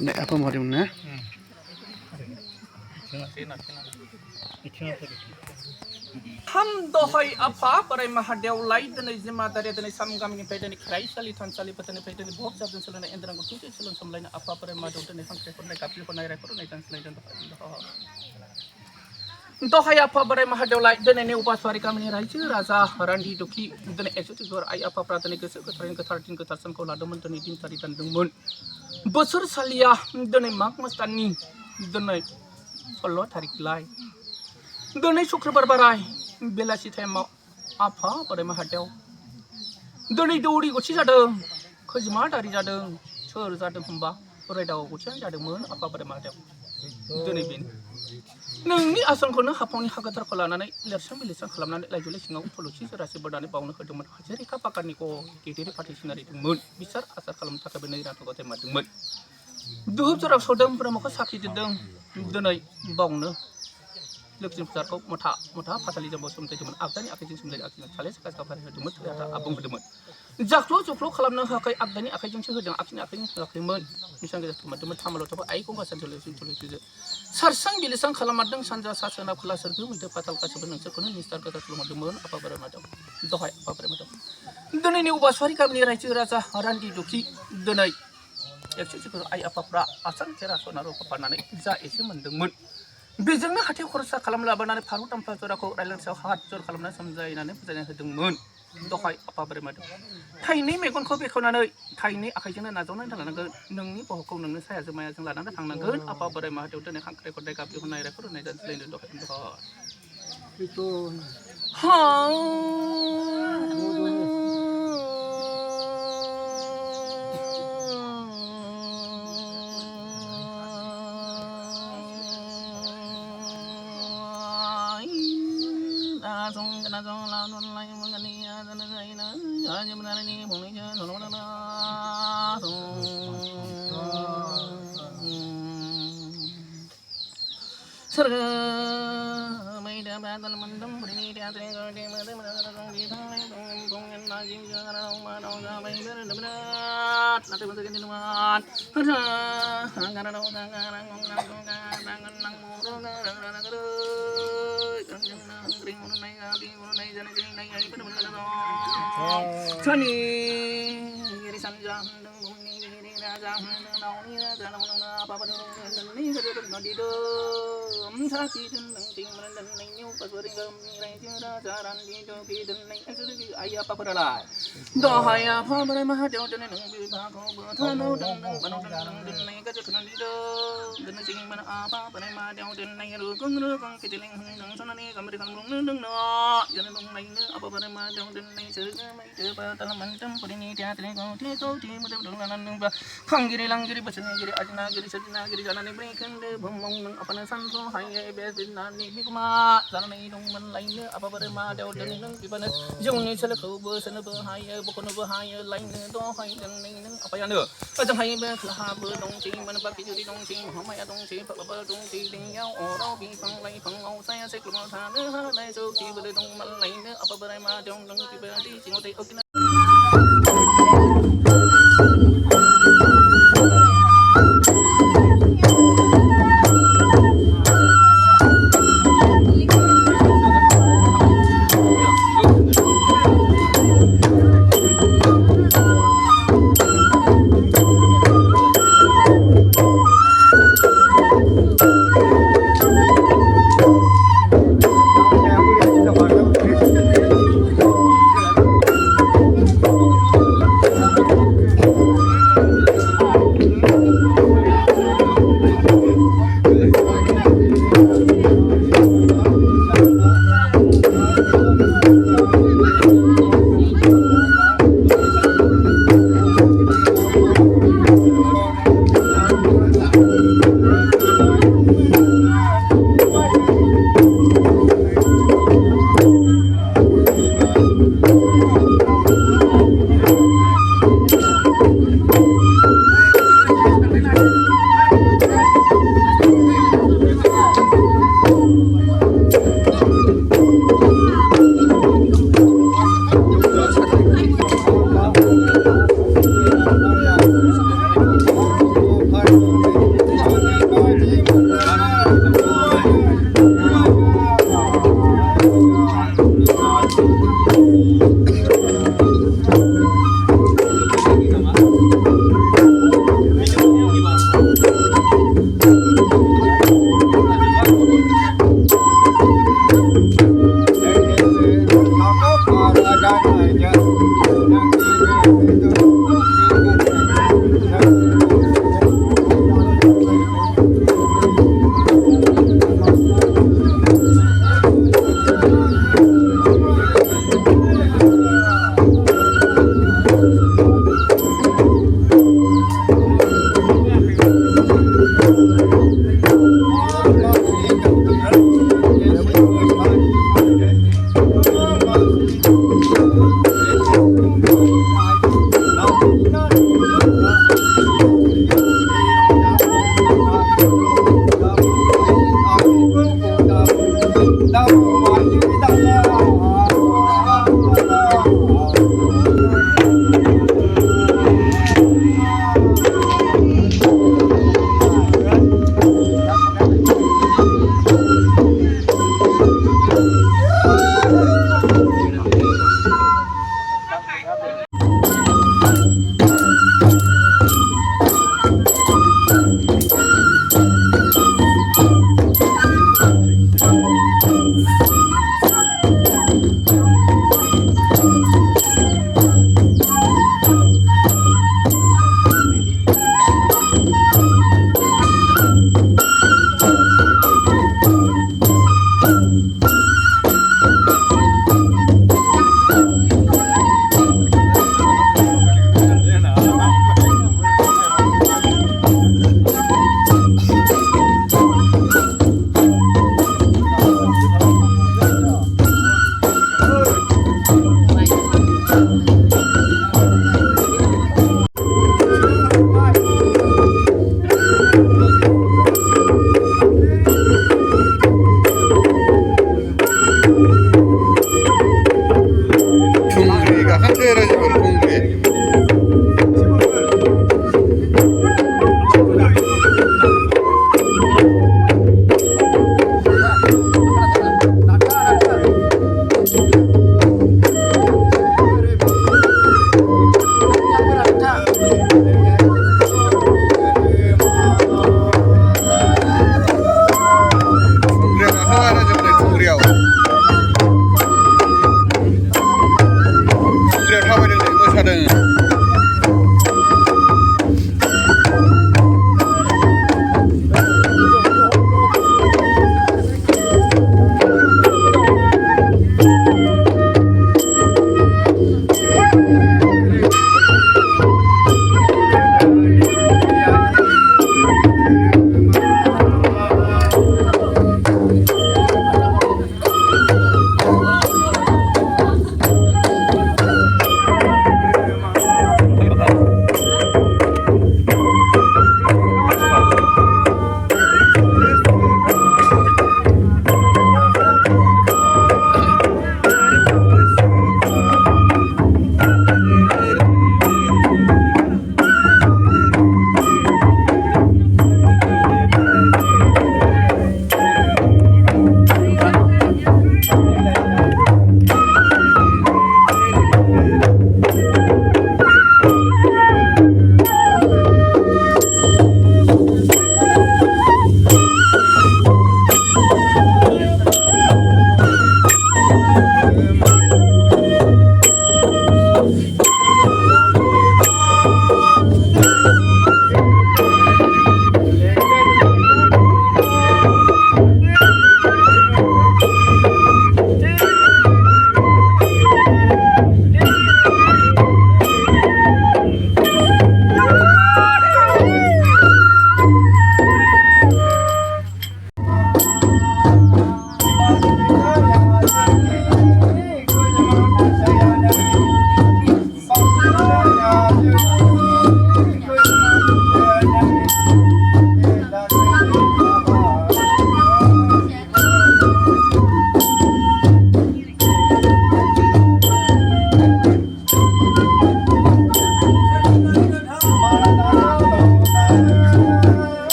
Nah, apa mau dimana? Ham dohai apa parai mahadew lai dan izima dari dan isam kami pada ni kerai sali tan sali pada ni pada ni boh jadun selana endran ko tuju selana samlaina apa parai mahadew dan isam kepon na kapil ko na rekor na tan selai dan dohai apa parai mahadew lai dan ini upaswari kami ni raja raja randi doki dan executive gor ai apa pratani ke sekretarian ke 13 ke tarsan ko ladaman dan din tari tan dengmun besar salia dan mak mastani dan Allah tarik lai dan शुक्रबार बाराय बेलासि टाइमाव आफा बोराइ माहादेव दिनै दौरि गथि जादों खैजिमा दारि जादों सोर जादों होनबा बोराइ दाव गथियानो जादोंमोन आफा बोराइ माहादेव दिनै बेनो नोंनि आसनखौनो हाफावनि हागोथारखौ लानानै लिरस्रां बिलिरस्रां खालामनानै लाइजुलाइ सिङाव थुलुसि जरासे बोनानै बावनो होदोंमोन हाजेरिखा पाकानि ग गेदेरै फाथै सिनारिदोंमोन बिसार आसार खालामनो थाखाय नै रांखौ गथाय मारदोंमोन दुहुब जराव सौदों ब्रह्मखौ साखि दोनदों दिनै बावनो लोखि फुजारखौ मथा मथा फासालि जम्बो सोमथायदोंमोन आगदानि आखाइजों सोमलाय आखिजों साले साखा साफारि होदोंमोन थैयाथा आबुं होदोंमोन जाख्ल' जुख्ल' खालामनो होआखै आगदानि आखाइजोंसो होदों आखिनि आखाइजों होआखैमोन मिसां गेजेर थुमारदोंमोन थामाल' थाबा आइखौ बासान थुलुसिजो सारस्रां बिलिरस्रां खालाममारदों सानजा सा सोनाब खोला सोरगो मैथो फाथाल गासैबो नोंसोरखौनो निस्टार गोदार खालामदोंमोन आफा बोराइ माधव दहाय आफा बोराइ माधव दिनैनि उबासवारि गामिनि रायजो राजा रान्दि दुखि दिनै एक्सेसिफोर आइ आफाफ्रा आसान खेरा सना रुफा फाननानै जा एसे मोनदोंमोन बेजोंनो हाथाय खरसा खालाम लाबोनानै फारौ दामफा जराखौ रायलां सायाव हात जर खालामनानै समजायनानै बुजायना होदोंमोन दहाय आफा बोराइ माधव थाइनै मेगनखौ बेखेवनानै थाइनै आखाइजोंनो नाजावनानै लानांगोन नोंनि बहखौ नोंनो साया जोमायाजों लानानै थांनांगोन आफा बोराइ माहादेव दिनै हांख्राय खदाय गाबि होनाय रायखौ होनाय जानस्लायनो दहाय Sarga maida badal mandam brini teatre gade made made di thai bong lagi jangan mau sampai berat nanti bentuk ini teman karena nang sakit dan ting dan nyu paswari kami raja raja randi doki dan eksekusi ayah apa berdalai dohai apa berai mahadew dan neng bibako bertanu dan banu dan neng kajakan di do dan sing mana apa berai mahadew dan neng rukung keciling neng sonani kami kan mung neng no jangan neng neng apa berai mahadew dan neng serga mai depa dalam mancam pudini teatre kau ti mudah dengan neng ba kanggiri langgiri basani giri ajna giri sajna giri jalan neng berikan de bomong neng apa neng sanso hai basin नानी बिकुमा जानानै दंमोन लायनो आफा बोराइ माहादेव दिनै नों बिबानो जोंनि सोलोखौबो सोनोबो हायो बखनोबो हायो लायनो दहाय दिनै नों आफायानो ओजोंहाय बे खोलाहाबो दंसै मोनबा बिजुरि दंसै महामाया दंसै फाग्लाबो दंसै दैयाव अराव बिफां लाइफाङाव साया सायख्लुमाव थानो हानाय सौखिबो दंमोन लायनो आफा बोराइ माहादेव नों बिबादि सिङाव दै ओखिना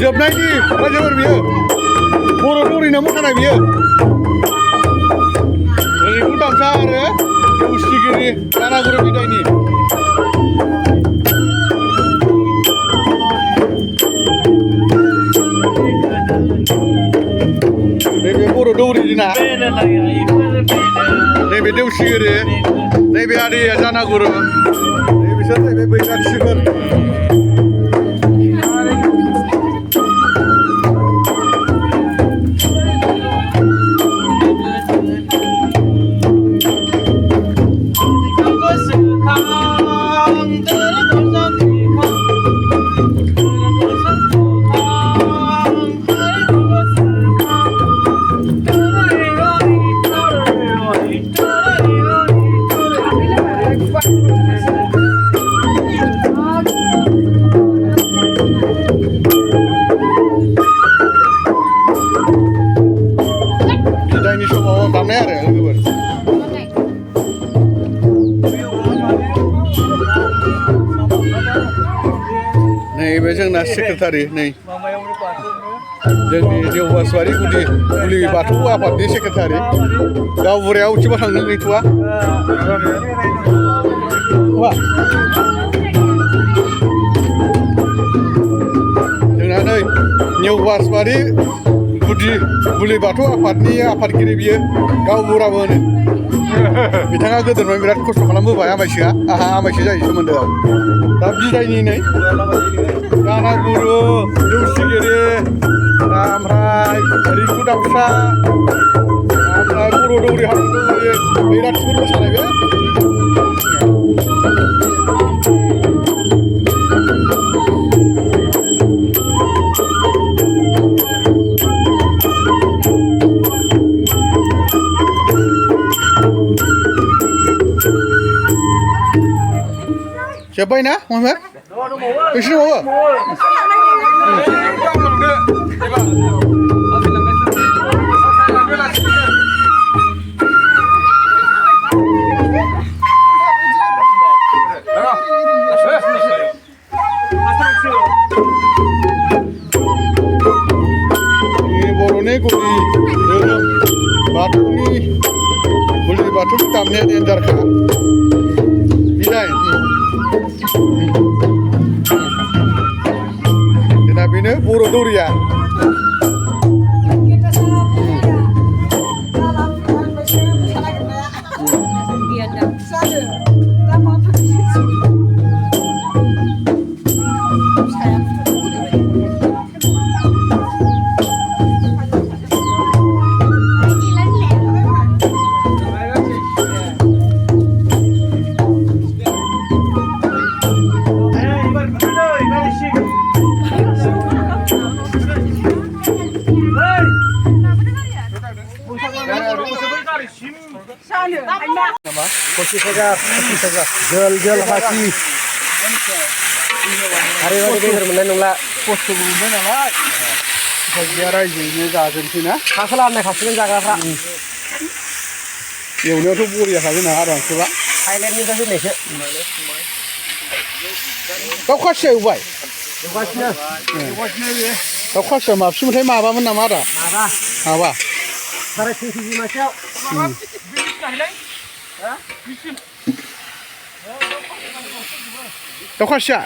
जोबनायनि रायजोफोर बियो बर' दौरिनो मोसानाय बियो रिंगु दामसा आरो देउस्रिगिरि जानागुरु बिदायनि नैबे बर' दौरि दिना नैबे देउस्रिगिरि नैबे आदैया जानागुरु नैबेसोर नैबे बैराथिफोर जोंना सेक्रेटारि नै जोंनि देवबासबारि गुलि बाथौ आफादनि सेक्रेटारि गावबुराया उथिबा थांनो गैथ'वा जोंना नै नेवबासबारि गुलि बाथौ आफादनि आफादगिरि बियो गावबुराबो होनो बिथाङा गोदोनिफ्राय बिराद खस्थ' खालामबोबाय आमाइसोआ आहा आमाइसो जायो सोमोन्दोआव दा बिदायनि नै जानागुरु जौसिगिरि ओमफ्राय रिंकु दावसा ओमफ्राय बर' दौरि हारु दौरि बैराथिफोर मोसानाय बे जोब्बाय ना फंबाय बेसे बर'नि गुदि धोरोम बाथौनि गुदि बाथौनि दामनाया देन्जारखा बिदाय जोंना बेनो बर' दौरिया Gel hati. Hari ini kita bermain nungla. Post bermain nungla. Biar aja ini jalan sini. Kasalan nih kasalan jaga apa? Ya udah tuh buri ya kasalan orang tua. Thailand ini kasih nih. Kau kasih ubay. Kau kasih maaf sih mungkin maaf mana marah. Marah. Tarik sisi macam. Kau kasih?